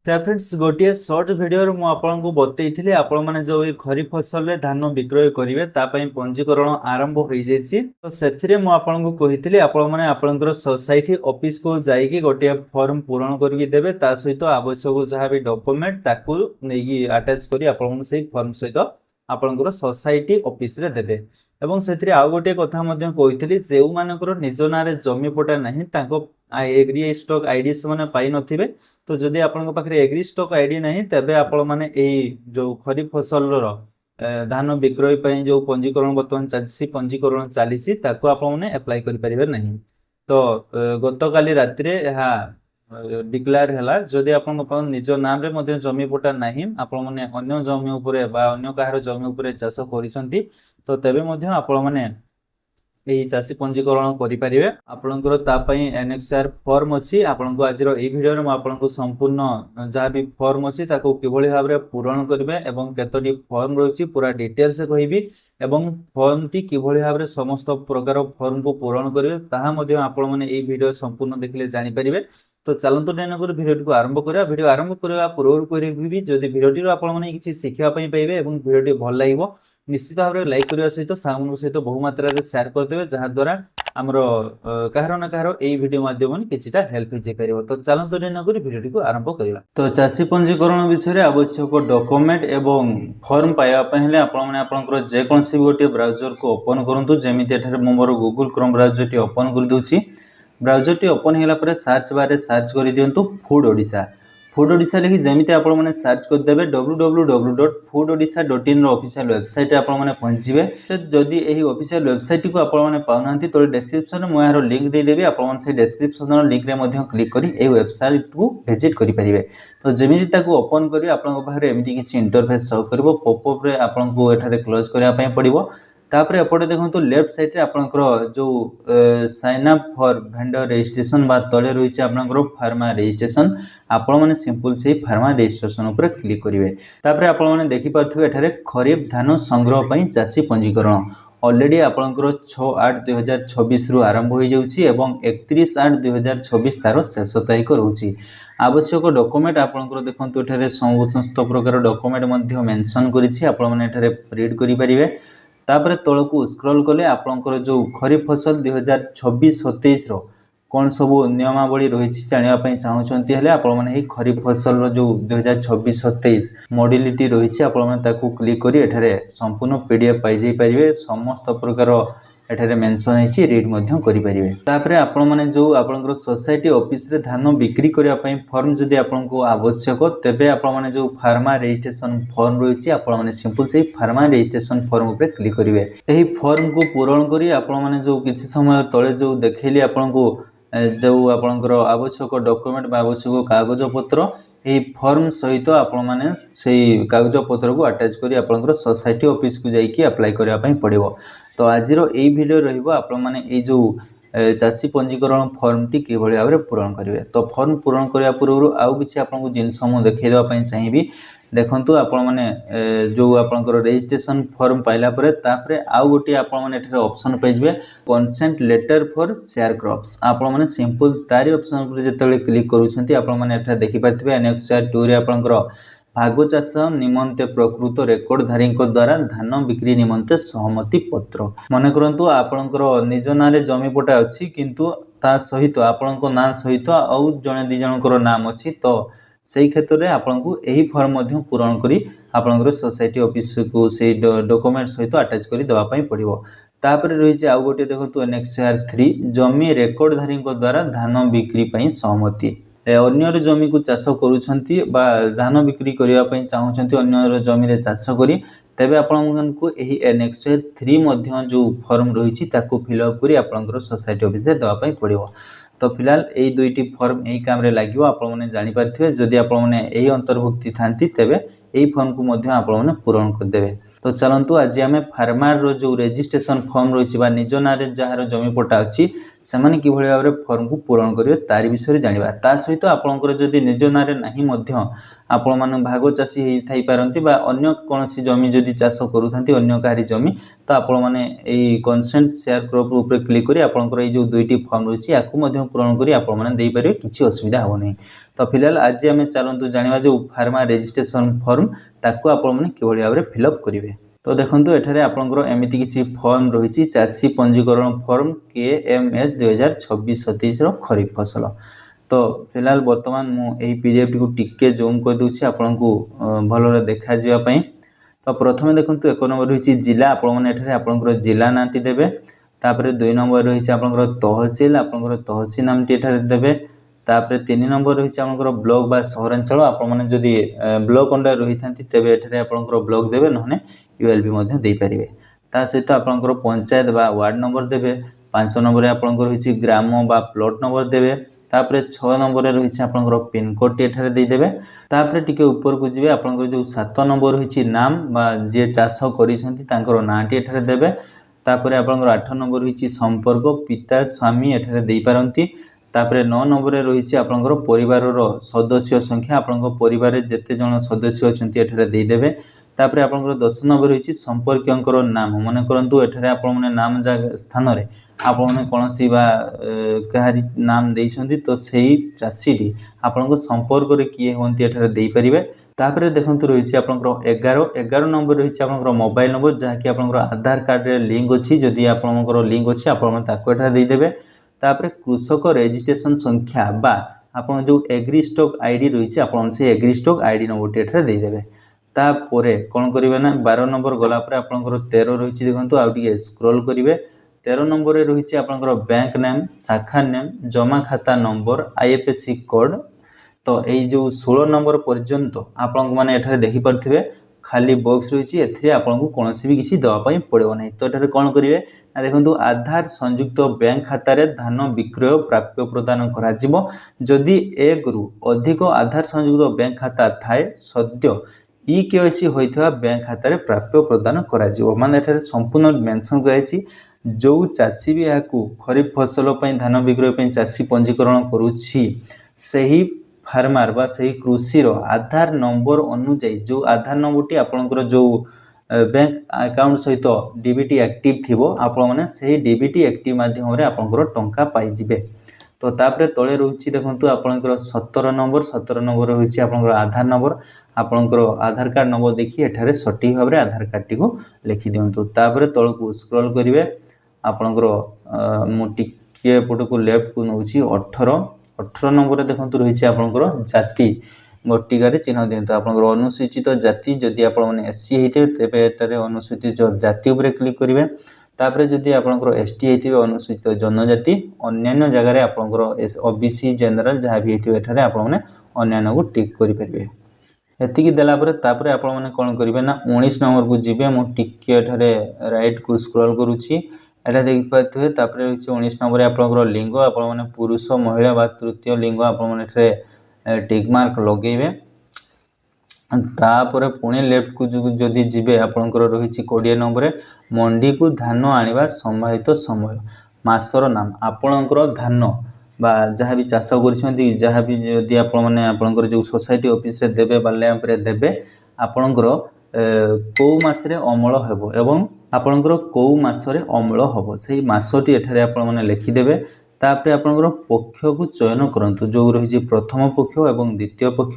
तो फ्रेंड्स गोटे shirt video मु आपको बतई आपण मैंने जो खरीफ फसल में धान विक्रय करेंगे पंजीकरण आरंभ हो जाइए। तो से मुझे कही आपंकर सोसाइटी ऑफिस को जाइए गोटे फॉर्म पूरण करके सहित आवश्यक जहाँ भी डॉक्यूमेंट नहीं अटैच कर फॉर्म सहित आपंकर सोसाइटी ऑफिस रे देबे। एवं से आउ गोटे कथा कही जो मानकर निज ना जमी पटा ना एग्री स्टॉक आईडी से पाई नथिबे। तो जदि आपन पाखे एग्री स्टॉक आईडी नहीं तेबे आपण माने जो खरीफ फसल धान विक्रय ପାଇଁ जो पंजीकरण बर्तमान चासी पंजीकरण चली आपण एप्लाई करि परिबे नहीं। तो गतकाली राति रे हा डिक्लेयर हैला जदि आपण निज नाम रे मध्ये जमी पटा नहीं आपण माने अन्य जमी उपरे बा अन्य काहर जमी उपरे चाष करिसंती तो तेबे मध्ये आपण माने यही चाषी पंजीकरण करें। आपंकर एनएक्सआर फॉर्म अच्छी आपको आज भिडियो में आपको संपूर्ण जहाँ भी फॉर्म अच्छी कि भाव में पूरण करेंगे और कतोटी फॉर्म रही पूरा डिटेल्स कहबी एवं फॉर्म टी कि भाव में समस्त प्रकार फॉर्म को पूरण करेंगे ताहा आपण मैंने भिडियो संपूर्ण देखिले जानीपारे। तो चलतु नैनकर भिडियो को आरंभ करा। भिडियो आरंभ करने पूर्व करी जदि भिडियो आपने किसी शिखापी पाइबे और भिडियो भल लगे निश्चित भाव में लाइक करने सहित सांग सहित बहु मात्रा शेयर करदे जहाद्वारा आमर कहार ना कहार यही भिडियो माध्यम किसी हेल्प हो। तो चलतु नैनकर भिडियो को आरंभ करवा। तो चाषी पंजीकरण विषय आवश्यक डॉक्यूमेंट एवं फॉर्म पाइबापी आपंकर जेकोसी गोटे ब्राउजर को ओपन करूँ जमी मोर गूगल क्रोम ब्राउजर टी ओपन कर दूसरी। ब्राउजर टी ओपन होगा सर्च बार सर्च कर दिंतु फूड ओडिशा। फूड ओडिशा लिखि जमीते आपण माने सर्च कर देबे www.foododisha.in ऑफिशियल वेबसाइट आपण माने पहुंचीबे। तो जदि एही ऑफिशियल वेबसाइट को आपण माने पाउनांती तो डिस्क्रिप्शन में यार लिंक दे देबे आपण माने से डिस्क्रिप्शन रो लिंक रे मध्ये क्लिक करी एही वेबसाइट को विजिट करि परिबे। तो जमीते ताको ओपन करी आपण बाहर एमिति किछि इंटरफेस शो करबो पॉपअप रे आपण को एठारे क्लोज करिया पय पड़िबो। तापर एपटे देखो लेफ्ट साइड रे आपनकर जो sign up for vendor registration बा तले रही आपनकर फार्मा रजिस्ट्रेशन आपण माने सिंपल से फार्मा रजिस्ट्रेशन ऊपर क्लिक करेंगे। तापर आपण माने देखि पारथिबे एठारे खरीफ धान संग्रह पई चाषी पंजीकरण ऑलरेडी आपनकर 6/8/2026 रु आरंभ हो जाउछि एवं 31/8/2026 तार शेष तारीख रहउछि। आवश्यक डॉक्यूमेंट आपनकर देखंतु एठारे समस्त प्रकार डॉक्यूमेंट मध्ये मेंशन करिछि आपण माने एठारे रीड करि परिबे। तापर तलकू स्क्रॉल कले आपनकर जो खरीफ फसल 2026-27 रो कौन सब नियमावली रही जानापी चाहूँगी हेले आपण माने खरीफ फसल जो 2026-27 मॉड्यूलिटी रही आपको क्लिक करी एठारे संपूर्ण पीडीएफ पाई पारे समस्त प्रकार एठारे मेंशन है रीड करि परिबे। तापर आपण माने जो आपनकर सोसाइटी ऑफिस रे धान बिक्री करिया पई फॉर्म जदि आपनको आवश्यक तेबे आपण माने जो फार्मा रजिस्ट्रेशन फॉर्म रही आपण माने सिंपल से फार्मा रजिस्ट्रेशन फॉर्म पे क्लिक करिवे। एही फॉर्म को पूरण करी आपण माने जो किछि समय तळे जो देखैली आपनको जो आपनकर आवश्यक डॉक्यूमेंट बा आवश्यक कागज पत्र यही फॉर्म सहित आपण माने सेही कागज पत्र को अटैच करी आपनकर सोसाइटी ऑफिस को जाइकी अप्लाई करिया पई पड़िबो। तो आज यही वीडियो रहिबो आपण माने ए जो चाषी पंजीकरण फॉर्म टी कि भाव में पूरण करेंगे। तो फॉर्म पूरण करने पूर्व आउ कि आपको जिनस मुझे देखा चाहिए देखंतु आपण माने जो आपनकर रजिस्ट्रेशन फॉर्म पाइला परे तापरे आउ गोटे आपण माने एठारे ऑप्शन पाइबे consent letter for share crops. आपण माने सिंपल तारी ऑप्शन पर जेतले क्लिक करूछंती आपण माने एठा देखि पारथिबे एनएक्सआर 2 रे आपनकर भाग चाष निमंते प्रकृत रेकर्डधारी द्वारा धान बिक्री निमंते सहमति पत्र मन करंतु आपनकर निज ना जमी पटा अच्छी किंतु ता सहित आपनकर ना सहित आउ जने दि जनकर नाम अच्छी। तो सही क्षेत्र में आपको यही फॉर्म पूरण करी आपनकर सोसाइटी ऑफिस को से डॉक्यूमेंट सहित अटैच कर देवाई पड़ो। तापर रही आउ गोटे देखो एनएक्सआर 3 जमी रेकर्डधारी द्वारा धान बिक्री सहमति। अन्यर जमी को चाष करुछंती बा धान बिक्री करने चाहूँगी अन्यर जमी चाष करी तेबे आपको यही एनएक्सआर 3 मध्य जो फॉर्म रही फिलअप करी आपनकर सोसाइटी ऑफिस से देवाई पड़ो। तो फिलहाल यही दुईटी फॉर्म यही काम रे लागिवो आपण माने जानि पारथिबे जदि आपण माने यही अंतर्भुक्ति थांती तेबे यही फॉर्म को मध्य आपण माने पूरण कर देबे। तो चलंतु आज आमे फार्मर रो जो रजिस्ट्रेशन फॉर्म रही निज ना जहाँ जमी पटा अच्छी ସେମାନେ କିଭଳି ଭାବରେ ଫର୍ମକୁ ପୂରଣ କରିବେ ତାରି ବିଷୟରେ ଜାଣିବା। ତା ସହିତ ଆପଣଙ୍କର ଯଦି ନିଜ ନାଁରେ ନାହିଁ ମଧ୍ୟ ଆପଣମାନେ ଭାଗ ଚାଷୀ ହେଇଥାଇପାରନ୍ତି ବା ଅନ୍ୟ କୌଣସି ଜମି ଯଦି ଚାଷ କରୁଥାନ୍ତି ଅନ୍ୟ କାହାରି ଜମି, ତ ଆପଣମାନେ ଏଇ କନସେଣ୍ଟ ସେୟାର କ୍ରପ୍ ଉପରେ କ୍ଲିକ୍ କରି ଆପଣଙ୍କର ଏଇ ଯେଉଁ 2ଟି ଫର୍ମ ରହିଛି ୟାକୁ ମଧ୍ୟ ପୂରଣ କରି ଆପଣମାନେ ଦେଇପାରିବେ, କିଛି ଅସୁବିଧା ହେବ ନାହିଁ। ତ ଫିଲହାଲ ଆଜି ଆମେ ଚାଲନ୍ତୁ ଜାଣିବା ଯେଉଁ ଫାର୍ମା ରେଜିଷ୍ଟ୍ରେସନ ଫର୍ମ ତାକୁ ଆପଣମାନେ କିଭଳି ଭାବରେ ଫିଲ୍ଅପ୍ କରିବେ। ତ ଦେଖନ୍ତୁ ଏଠାରେ ଆପଣଙ୍କର ଏମିତି କିଛି ଫର୍ମ ରହିଛି, ଚାଷୀ ପଞ୍ଜୀକରଣ ଫର୍ମ KMS 2026-27ର ଖରିଫ ଫସଲ। ତ ଫିଲହାଲ ବର୍ତ୍ତମାନ ମୁଁ ଏହି PDFଟିକୁ ଟିକେ ଜୁମ୍ କରିଦେଉଛି ଆପଣଙ୍କୁ ଭଲରେ ଦେଖାଯିବା ପାଇଁ। ତ ପ୍ରଥମେ ଦେଖନ୍ତୁ 1 ନମ୍ବର ରହିଛି ଜିଲ୍ଲା, ଆପଣମାନେ ଏଠାରେ ଆପଣଙ୍କର ଜିଲ୍ଲା ନାଁଟି ଦେବେ। ତାପରେ 2 ନମ୍ବର ରହିଛି ଆପଣଙ୍କର ତହସିଲ, ଆପଣଙ୍କର ତହସିଲ ନାମଟି ଏଠାରେ ଦେବେ। ତାପରେ 3 ନମ୍ବର ରହିଛି ଆପଣଙ୍କର ବ୍ଲକ ବା ସହରାଞ୍ଚଳ, ଆପଣମାନେ ଯଦି ବ୍ଲକ ଅଣ୍ଡର ରହିଥାନ୍ତି ତେବେ ଏଠାରେ ଆପଣଙ୍କର ବ୍ଲକ ଦେବେ, ନହେଲେ ULB ମଧ୍ୟ ଦେଇପାରିବେ। ତା ସହିତ ଆପଣଙ୍କର ପଞ୍ଚାୟତ ବା ୱାର୍ଡ ନମ୍ବର ଦେବେ। 5 ନମ୍ବରରେ ଆପଣଙ୍କର ରହିଛି ଗ୍ରାମ ବା ପ୍ଲଟ ନମ୍ବର ଦେବେ। ତାପରେ 6 ନମ୍ବରରେ ରହିଛି ଆପଣଙ୍କର ପିନକୋଡଟି ଏଠାରେ ଦେଇଦେବେ। ତାପରେ ଟିକେ ଉପରକୁ ଯିବେ, ଆପଣଙ୍କର ଯେଉଁ 7 ନମ୍ବର ରହିଛି ନାମ ବା ଯିଏ ଚାଷ କରିଛନ୍ତି ତାଙ୍କର ନାଁଟି ଏଠାରେ ଦେବେ। ତାପରେ ଆପଣଙ୍କର 8 ନମ୍ବର ରହିଛି ସମ୍ପର୍କ, ପିତା ସ୍ୱାମୀ ଏଠାରେ ଦେଇପାରନ୍ତି। ତାପରେ 9 ନମ୍ବରରେ ରହିଛି ଆପଣଙ୍କର ପରିବାରର ସଦସ୍ୟ ସଂଖ୍ୟା, ଆପଣଙ୍କ ପରିବାରରେ ଯେତେ ଜଣ ସଦସ୍ୟ ଅଛନ୍ତି ଏଠାରେ ଦେଇଦେବେ। ତାପରେ ଆପଣଙ୍କର 10 ନମ୍ବର ରହିଛି ସମ୍ପର୍କୀୟଙ୍କର ନାମ, ମନେ କରନ୍ତୁ ଏଠାରେ ଆପଣମାନେ ନାମ ସ୍ଥାନରେ ଆପଣମାନେ କୌଣସି ବା କାହାରି ନାମ ଦେଇଛନ୍ତି, ତ ସେଇ ଚାଷୀଟି ଆପଣଙ୍କ ସମ୍ପର୍କରେ କିଏ ହୁଅନ୍ତି ଏଠାରେ ଦେଇପାରିବେ। ତାପରେ ଦେଖନ୍ତୁ ରହିଛି ଆପଣଙ୍କର 11 ନମ୍ବର ରହିଛି ଆପଣଙ୍କର ମୋବାଇଲ ନମ୍ବର, ଯାହାକି ଆପଣଙ୍କର ଆଧାର କାର୍ଡ଼ରେ ଲିଙ୍କ ଅଛି, ଯଦି ଆପଣଙ୍କର ଲିଙ୍କ ଅଛି ଆପଣମାନେ ତାକୁ ଏଠାରେ ଦେଇଦେବେ। ତାପରେ କୃଷକ ରେଜିଷ୍ଟ୍ରେସନ ସଂଖ୍ୟା ବା ଆପଣ ଯେଉଁ ଏଗ୍ରି ଷ୍ଟକ୍ ID ରହିଛି ଆପଣ ସେଇ ଏଗ୍ରି ଷ୍ଟକ୍ ID ନମ୍ବରଟି ଏଠାରେ ଦେଇଦେବେ। ତାପରେ କ'ଣ କରିବେ ନା 12 ନମ୍ବର ଗଲା ପରେ ଆପଣଙ୍କର 13 ରହିଛି, ଦେଖନ୍ତୁ ଆଉ ଟିକେ ସ୍କ୍ରୋଲ କରିବେ। 13 ନମ୍ବରରେ ରହିଛି ଆପଣଙ୍କର ବ୍ୟାଙ୍କ ନେମ୍, ଶାଖା ନେମ୍, ଜମା ଖାତା ନମ୍ବର, IFSC କୋଡ୍। ତ ଏଇ ଯେଉଁ 16 ନମ୍ବର ପର୍ଯ୍ୟନ୍ତ ଆପଣମାନେ ଏଠାରେ ଦେଖିପାରୁଥିବେ ଖାଲି ବକ୍ସ ରହିଛି, ଏଥିରେ ଆପଣଙ୍କୁ କୌଣସି ବି କିଛି ଦେବା ପାଇଁ ପଡ଼ିବ ନାହିଁ। ତ ଏଠାରେ କ'ଣ କରିବେ ନା ଦେଖନ୍ତୁ ଆଧାର ସଂଯୁକ୍ତ ବ୍ୟାଙ୍କ ଖାତାରେ ଧାନ ବିକ୍ରୟ ପ୍ରାପ୍ୟ ପ୍ରଦାନ କରାଯିବ। ଯଦି 1ରୁ ଅଧିକ ଆଧାର ସଂଯୁକ୍ତ ବ୍ୟାଙ୍କ ଖାତା ଥାଏ ସଦ୍ୟ EKYC ହୋଇଥିବା ବ୍ୟାଙ୍କ ଖାତାରେ ପ୍ରାପ୍ୟ ପ୍ରଦାନ କରାଯିବ। ମାନେ ଏଠାରେ ସମ୍ପୂର୍ଣ୍ଣ ମେନସନ୍ କରାଯାଇଛି ଯେଉଁ ଚାଷୀ ବି ଏହାକୁ ଖରିଫ ଫସଲ ପାଇଁ ଧାନ ବିକ୍ରୟ ପାଇଁ ଚାଷୀ ପଞ୍ଜୀକରଣ କରୁଛି ସେହି ଫାର୍ମାର ବା ସେହି କୃଷିର ଆଧାର ନମ୍ବର ଅନୁଯାୟୀ, ଯେଉଁ ଆଧାର ନମ୍ବରଟି ଆପଣଙ୍କର ଯେଉଁ ବ୍ୟାଙ୍କ ଆକାଉଣ୍ଟ ସହିତ DBT ଆକ୍ଟିଭ ଥିବ, ଆପଣମାନେ ସେହି DBT ଆକ୍ଟିଭ ମାଧ୍ୟମରେ ଆପଣଙ୍କର ଟଙ୍କା ପାଇଯିବେ। ତ ତାପରେ ତଳେ ରହୁଛି ଦେଖନ୍ତୁ ଆପଣଙ୍କର 17 ନମ୍ବର ରହିଛି ଆପଣଙ୍କର ଆଧାର ନମ୍ବର, ଆପଣଙ୍କର ଆଧାର କାର୍ଡ଼ ନମ୍ବର ଦେଖି ଏଠାରେ ସଠିକ ଭାବରେ ଆଧାର କାର୍ଡ଼ଟିକୁ ଲେଖି ଦିଅନ୍ତୁ। ତାପରେ ତଳକୁ ସ୍କ୍ରୋଲ କରିବେ, ଆପଣଙ୍କର ମୁଁ ଟିକେ ଏପଟକୁ ଲେଫ୍ଟକୁ ନେଉଛି 18 ନମ୍ବରରେ ଦେଖନ୍ତୁ ରହିଛି ଆପଣଙ୍କର ଜାତି, ଗୋଟିକାରେ ଚିହ୍ନ ଦିଅନ୍ତୁ। ଆପଣଙ୍କର ଅନୁସୂଚିତ ଜାତି, ଯଦି ଆପଣମାନେ SC ହେଇଥିବେ ତେବେ ଏଠାରେ ଅନୁସୂଚିତ ଜାତି ଉପରେ କ୍ଲିକ୍ କରିବେ। ତାପରେ ଯଦି ଆପଣଙ୍କର ST ହେଇଥିବେ ଅନୁସୂଚିତ ଜନଜାତି, ଅନ୍ୟାନ୍ୟ ଜାଗାରେ ଆପଣଙ୍କର OBC ଜେନେରାଲ ଯାହା ବି ହେଇଥିବେ ଏଠାରେ ଆପଣମାନେ ଅନ୍ୟାନ୍ୟକୁ ଟିକ୍ କରିପାରିବେ। ଏତିକି ଦେଲା ପରେ ତାପରେ ଆପଣମାନେ କ'ଣ କରିବେ ନା 19 ନମ୍ବରକୁ ଯିବେ। ମୁଁ ଟିକେ ଏଠାରେ ରାଇଟକୁ ସ୍କ୍ରୋଲ କରୁଛି, ଏଟା ଦେଖିପାରୁଥିବେ। ତାପରେ ହେଉଛି 19 ନମ୍ବରରେ ଆପଣଙ୍କର ଲିଙ୍ଗ, ଆପଣମାନେ ପୁରୁଷ ମହିଳା ବା ତୃତୀୟ ଲିଙ୍ଗ ଆପଣମାନେ ଏଠାରେ ଟିକ୍ ମାର୍କ ଲଗେଇବେ। ତାପରେ ପୁଣି ଲେଫ୍ଟକୁ ଯଦି ଯିବେ ଆପଣଙ୍କର ରହିଛି 20 ନମ୍ବରରେ ମଣ୍ଡିକୁ ଧାନ ଆଣିବା ସମ୍ଭାବିତ ସମୟ, ମାସର ନାମ, ଆପଣଙ୍କର ଧାନ ବା ଯାହା ବି ଚାଷ କରିଛନ୍ତି, ଯାହା ବି ଯଦି ଆପଣମାନେ ଆପଣଙ୍କର ଯେଉଁ ସୋସାଇଟି ଅଫିସରେ ଦେବେ ବା ଲ୍ୟାମ୍ପରେ ଦେବେ, ଆପଣଙ୍କର କେଉଁ ମାସରେ ଅମଳ ହେବ ଏବଂ ଆପଣଙ୍କର କେଉଁ ମାସରେ ଅମଳ ହେବ ସେଇ ମାସଟି ଏଠାରେ ଆପଣମାନେ ଲେଖିଦେବେ। ତାପରେ ଆପଣଙ୍କର ପକ୍ଷକୁ ଚୟନ କରନ୍ତୁ, ଯେଉଁ ରହିଛି ପ୍ରଥମ ପକ୍ଷ ଏବଂ ଦ୍ୱିତୀୟ ପକ୍ଷ।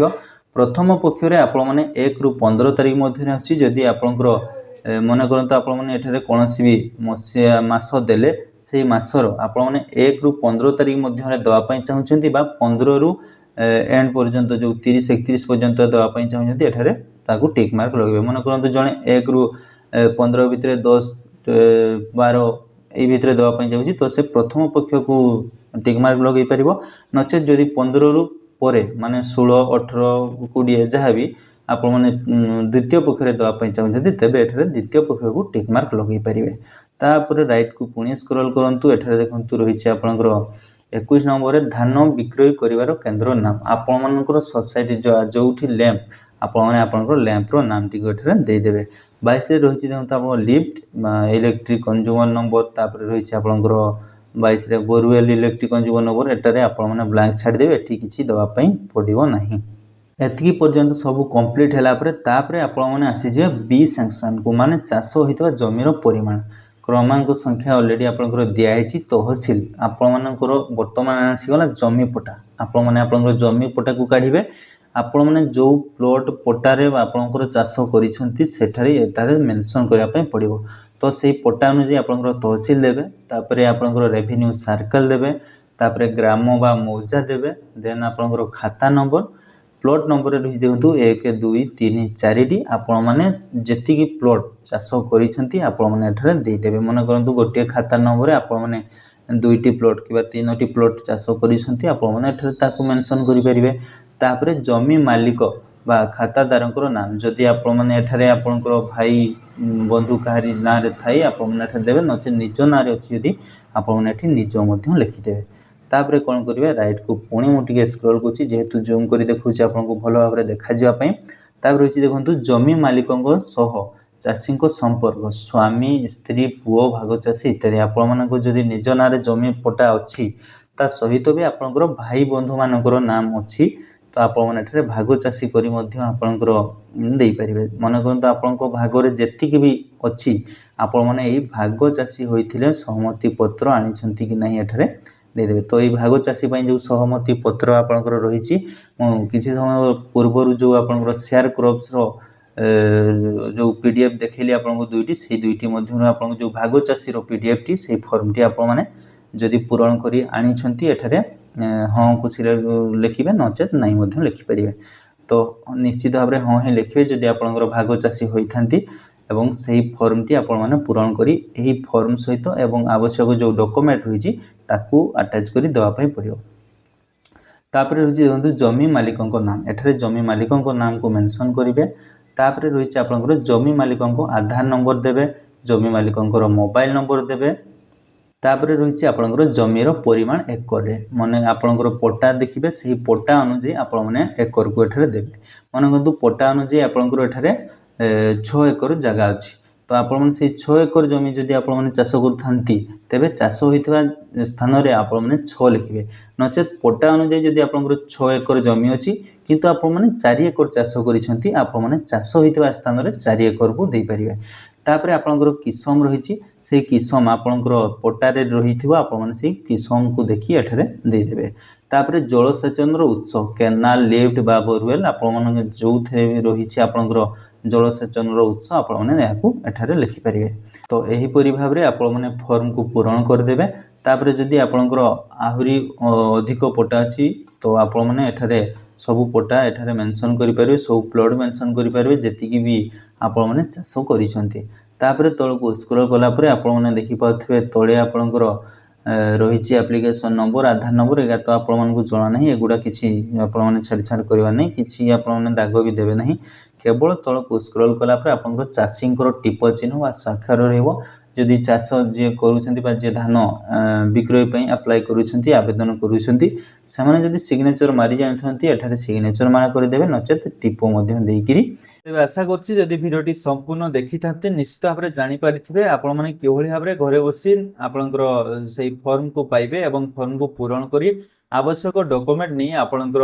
ପ୍ରଥମ ପକ୍ଷରେ ଆପଣମାନେ 1ରୁ 15 ତାରିଖ ମଧ୍ୟରେ ଆସୁଛି। ଯଦି ଆପଣଙ୍କର ମନେ କରନ୍ତୁ ଆପଣମାନେ ଏଠାରେ କୌଣସି ବି ମାସ ଦେଲେ, ସେଇ ମାସର ଆପଣମାନେ 1ରୁ 15 ତାରିଖ ମଧ୍ୟରେ ଦେବା ପାଇଁ ଚାହୁଁଛନ୍ତି ବା 15ରୁ ଏଣ୍ଡ ପର୍ଯ୍ୟନ୍ତ ଯେଉଁ 30-31 ପର୍ଯ୍ୟନ୍ତ ଦେବା ପାଇଁ ଚାହୁଁଛନ୍ତି, ଏଠାରେ ତାକୁ ଟିକ୍ ମାର୍କ ଲଗାଇବେ। ମନେ କରନ୍ତୁ ଜଣେ 1ରୁ 15 ଭିତରେ 10-12 এই ଭିତରେ ଦେବା ପାଇଁ ଚାହୁଁଛି, ତ ସେ ପ୍ରଥମ ପକ୍ଷକୁ ଟିକ୍ ମାର୍କ ଲଗାଇ ପାରିବ। ନଚେତ୍ ଯଦି 15ରୁ ପରେ ମାନେ 16, 18, 20 ଯାହା ବି ଆପଣମାନେ ଦ୍ୱିତୀୟ ପକ୍ଷରେ ଦେବା ପାଇଁ ଚାହୁଁଛନ୍ତି, ତେବେ ଏଠାରେ ଦ୍ୱିତୀୟ ପକ୍ଷକୁ ଟିକ୍ ମାର୍କ ଲଗାଇ ପାରିବେ। ତାପରେ ରାଇଟକୁ ପୁଣି ସ୍କ୍ରୋଲ କରନ୍ତୁ, ଏଠାରେ ଦେଖନ୍ତୁ ରହିଛି ଆପଣଙ୍କର 21 ନମ୍ବରରେ ଧାନ ବିକ୍ରୟ କରିବାର କେନ୍ଦ୍ର ନାମ, ଆପଣମାନଙ୍କର ସୋସାଇଟି ଯେଉଁଠି ଲ୍ୟାମ୍ପ, ଆପଣମାନେ ଆପଣଙ୍କର ଲ୍ୟାମ୍ପର ନାମଟିକୁ ଏଠାରେ ଦେଇଦେବେ। 22ରେ ରହିଛି ଦେଖନ୍ତୁ ଆପଣଙ୍କ ଲିଫ୍ଟ ଇଲେକ୍ଟ୍ରିକ୍ କନଜ୍ୟୁମର ନମ୍ବର, ତାପରେ ରହିଛି ଆପଣଙ୍କର 22 रे बोरवेल इलेक्ट्रिक कंज्यूमर नंबर एटारे आपण माने ब्लैंक छाड़ देबे एठी किछि दवा पई पड़िबो नाही। एतिकी पर्यंत सब कंप्लीट हैला परे तापरे आपण माने आसी जे बी सैंक्शन को माने चाष होइतबा जमीर परिमाण क्रमांक संख्या ऑलरेडी आपनकर दिया हेछि तहसील आपण मानकर वर्तमान आसी गला जमी पटा आपण माने आपनकर जमी पटा को काढिबे आपण माने जो प्लॉट पटारे आपनकर चाष करिसंती सेठारे एटारे मेंशन करिया पई पड़िबो तो सेही पटा अनुसार आपनकर तहसील देबे तापरे आपनकर रेवेन्यू सर्कल देबे तापरे ग्राम बा मौजा देबे देन आपनकर खाता नंबर प्लॉट नंबर रही देखो 1 2 3 4 टी आपण माने जेति की प्लॉट चाष करिसंती आपण माने एठारे दे देबे मन करंतु गोटे खाता नंबर आपण माने 2 टी प्लॉट किबा 3 टी प्लॉट चाष करिसंती आपण माने एठारे ताकू मेंशन करि परिबे तापरे जमी मालिक बा खातादारंकर नाम जदि आपण माने एठारे आपनकर भाई बंधु काहारी ना रे थाई आपण माने एठारे देबे नचे निज ना रे अछि यदि आपण माने एठी निज मध्य लिखि देबे तापरे कोन करिवे राइट को पुणी मु टिके स्क्रॉल कुची जेहेतु जूम करी देखुची आपनको भलो भाबरे देखा जिवा पई तापर होची देखंतु जमी मालिकंको सह चाषीको संपर्क स्वामी स्त्री पुओ भाग चाषी इत्यादि आपण मानको जदि निज नारे जमी पटा अछि ता सहित भी आपनकर भाई बंधु मानकर नाम अछि तो आपण माने एठरे भाग चाषी करी मध्य आपनकर देई परिबे मन करंतु आपनको भागरे जेतिक भी अछि आपण माने एई भाग चाषी होइथिले सहमति पत्र आनि छंती कि नाही एठरे दे देबे तो ये भाग चाषी जो सहमति पत्र आपनकर रही किसी समय पूर्वर जो आपनकर शेयर क्रॉप्स रो जो पीडीएफ देखैली आपनको दुईटी से दुईटी मध्य आपन जो भाग चाषी रो पीडीएफ टी से फॉर्म टी आपण माने जदि पूरण करी आनी छंती एठारे हां को लिखिबे नचेत नाही मध्य लिखि परिबे तो निश्चित भाबरे हां ही लिखिबे जदि आपनकर भाग चाषी होइथांती एवं सही फॉर्म टी आपण माने पूरण करी एही फॉर्म सहित एवं आवश्यक जो डॉक्यूमेंट होईची ताकू अटैच करी देवा पई पड़ियो तापरे होची देखंतु जमी मालिकंको नाम एठारे जमी मालिकंको नाम को मेंशन करिवे तापरे रहिची आपनकर जमी मालिकंको आधार नंबर देबे जमी मालिकंकर मोबाइल नंबर देबे तापरे रहिची आपनकर जमीर परिमाण एकर रे माने आपनकर पट्टा देखिबे सही पट्टा अनुसार आपण माने एकर को एठारे देबे माने किंतु पट्टा अनुसार आपनकर एठारे 6 एकर जगह अछि तो आपण माने से 6 एकर जमी जदि आपण माने चाष करथांती तेबे चाष होइतबा स्थान रे आपण माने 6 लिखिबे नचेत पट्टा अनुसार जदि आपनकर 6 एकर जमी अछि किंतु आपण माने 4 एकर चाष करिसंती आपण माने चाष होइतबा स्थान रे 4 एकर को देई परिबे तापरे आपनकर किसम रहिछि से किसम आपनकर पट्टा रे रहिथिबा आपण माने से किसम को देखि एठारे देई देबे तापरे जलसेचन रो उत्स केनाल लिफ्ट बा बोरवेल आपण माने जो थे रहिछि आपनकर जलसेचन उत्स आपण माने याकू एठारे लिखि परिबे तो एही परि भाबरे आपण माने फॉर्म को पूरण कर देबे तापरे जदि आपनकर आहुरी अधिक पटा अछि तो आपण माने एठारे सब पटा एठारे मेंशन करि परिबे सब प्लॉट मेंशन करि परिबे जेतिकी भी आपण माने चाष करिसंती तापरे तळको स्क्रॉल कला परे आपण माने देखि पाथबे तळे आपनकर रही एप्लिकेशन नंबर आधार नंबर एगा तो आपण मानकु जणा नाही एगुडा किछि आपण माने छाड़ करबा नाही किछि आपण माने दाग भी देबे नाही केवल तळको स्क्रॉल कला पर आपनकर चाषींकर टिप चिन्ह वा स्वाक्षर रहइबो जदि चाष जे करूछंती बा जे धान विक्रय पई अप्लाई करूछंती आवेदन करूछंती से माने जदि सिग्नेचर मारि जानथंती एठारे सिग्नेचर मारा कर देबे नचेत टिप मध्ये देइकिरी तेबे आशा करछि जदि वीडियोटी संपूर्ण देखि थाते निश्चित भाबरे जानि पारिथिबे आपण माने केवली भाबरे घरे बसी आपनकर सेही फॉर्म को पाइबे एवं फॉर्म को पूरण करी आवश्यक डॉक्यूमेंट नै आपनकर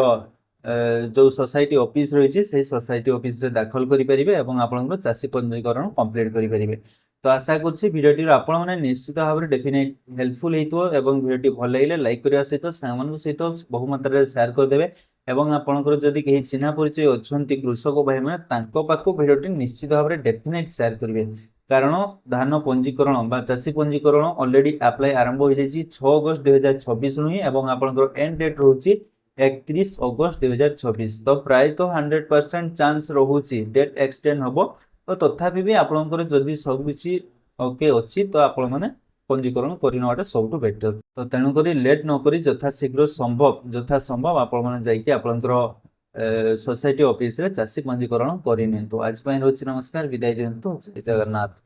जो सोसाइटी ऑफिस रही से सोसाइटी ऑफिस रे दाखल करि परिबे एवं आपनकर चाषी पंजीकरण कंप्लीट करि परिबे तो आशा करछि वीडियोटी आपण माने निश्चित भाबरे डेफिनेट हेल्पफुल हेतो एवं वीडियोटी भल लागिले लाइक करिया सहित सामान सहित बहु मात्रा रे शेयर कर देबे एवं आपनकर जदि केही चिन्हा परिचय अछंती कृषक भाई माने तांको पाखो वीडियोटी निश्चित भाबरे डेफिनेट शेयर करिवे कारण धान पंजीकरण बा चाषी पंजीकरण ऑलरेडी अप्लाई आरंभ हो जाई 6 अगस्त 2026 नु एवं आपनकर एंड डेट रहउची 31 अगस्त 2026 तो प्राय तो 100% चांस रहउची डेट एक्सटेंड होबो तो तथापि भी आपनकर जदि सब किछि ओके अछि तो आपण माने पंजीकरण करिनवाटा सबटु बेटर तो तेनु करी लेट न करी यथा संभव आपण माने जाई कि आपनकर सोसाइटी ऑफिस रे चाषी पंजीकरण करिने तो आज पय रोछि नमस्कार विदाय दियंतु जय जगन्नाथ।